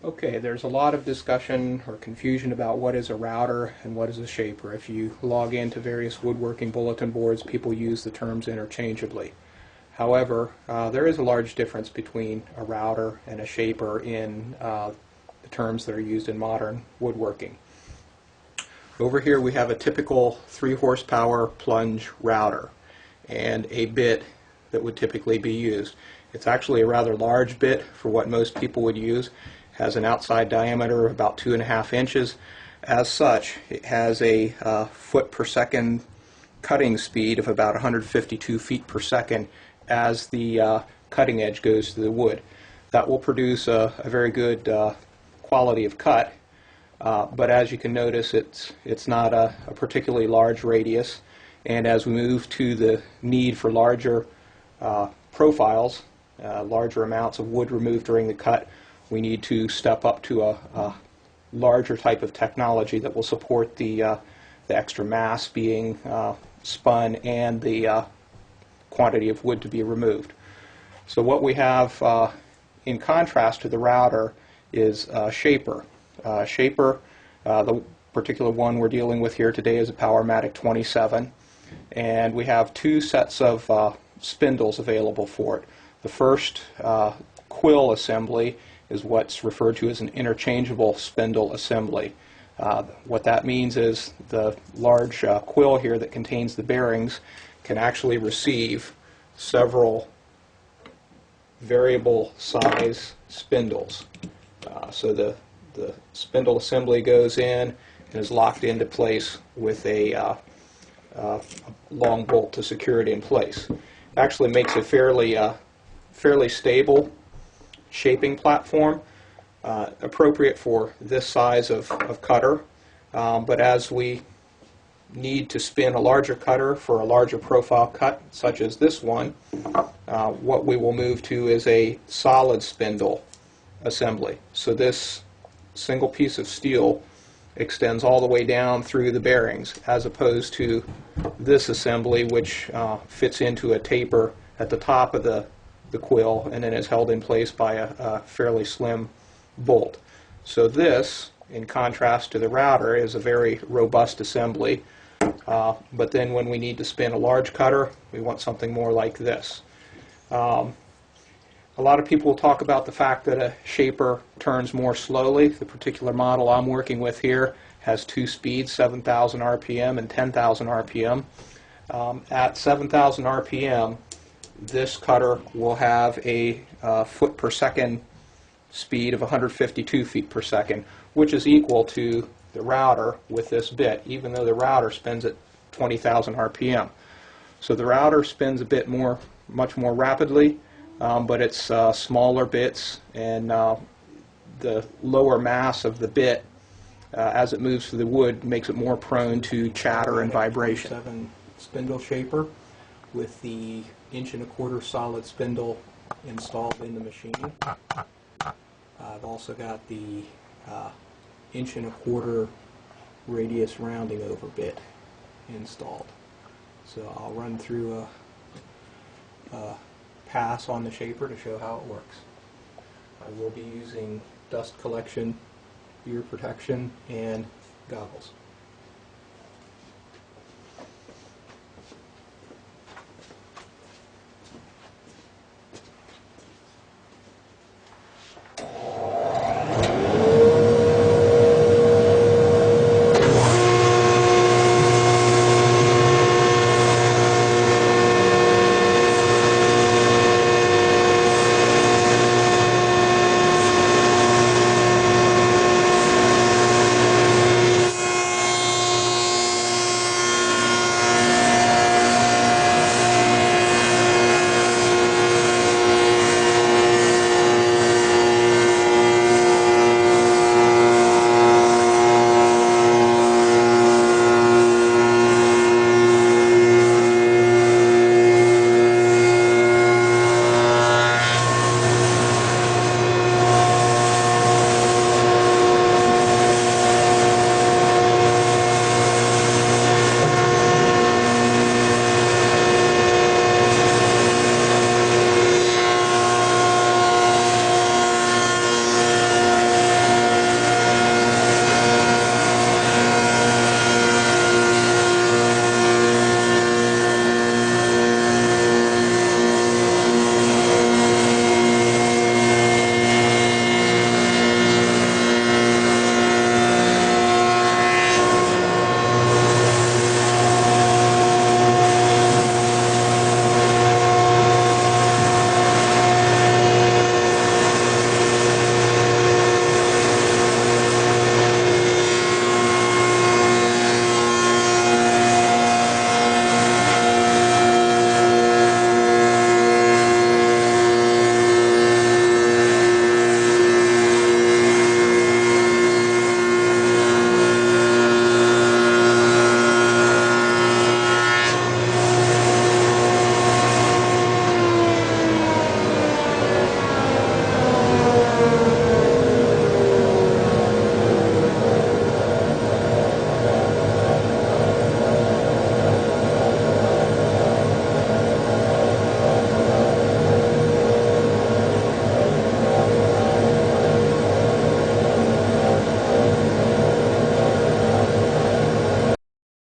Okay, there's a lot of discussion or confusion about what is a router and what is a shaper. If you log into various woodworking bulletin boards, people use the terms interchangeably. However, there is a large difference between a router and a shaper in the terms that are used in modern woodworking. Over here we have a typical 3 horsepower plunge router and a bit that would typically be used. It's actually a rather large bit for what most people would use. Has an outside diameter of about 2.5 inches. As such, it has a foot per second cutting speed of about 152 feet per second as the cutting edge goes to the wood. That will produce a very good quality of cut, but as you can notice, it's not a particularly large radius, and as we move to the need for larger profiles, larger amounts of wood removed during the cut, we need to step up to a larger type of technology that will support the extra mass being spun and the quantity of wood to be removed. So what we have in contrast to the router is shaper. Shaper, the particular one we're dealing with here today, is a Powermatic 27, and we have 2 sets of spindles available for it. The first quill assembly is what's referred to as an interchangeable spindle assembly. What that means is the large quill here that contains the bearings can actually receive several variable size spindles. So the spindle assembly goes in and is locked into place with a long bolt to secure it in place. It actually makes a fairly stable shaping platform, appropriate for this size of cutter, but as we need to spin a larger cutter for a larger profile cut, such as this one, what we will move to is a solid spindle assembly. So this single piece of steel extends all the way down through the bearings, as opposed to this assembly, which fits into a taper at the top of the quill and then is held in place by a fairly slim bolt. So this, in contrast to the router, is a very robust assembly, but then when we need to spin a large cutter, we want something more like this. A lot of people talk about the fact that a shaper turns more slowly. The particular model I'm working with here has 2 speeds, 7,000 RPM and 10,000 RPM. At 7,000 RPM, this cutter will have a foot per second speed of 152 feet per second, which is equal to the router with this bit, even though the router spins at 20,000 RPM. So the router spins a bit much more rapidly, but it's smaller bits, and the lower mass of the bit as it moves through the wood makes it more prone to chatter and vibration. 7 spindle shaper with the 1.25 inch solid spindle installed in the machine. I've also got the 1.25 inch radius rounding over bit installed. So I'll run through a pass on the shaper to show how it works. I will be using dust collection, ear protection, and goggles.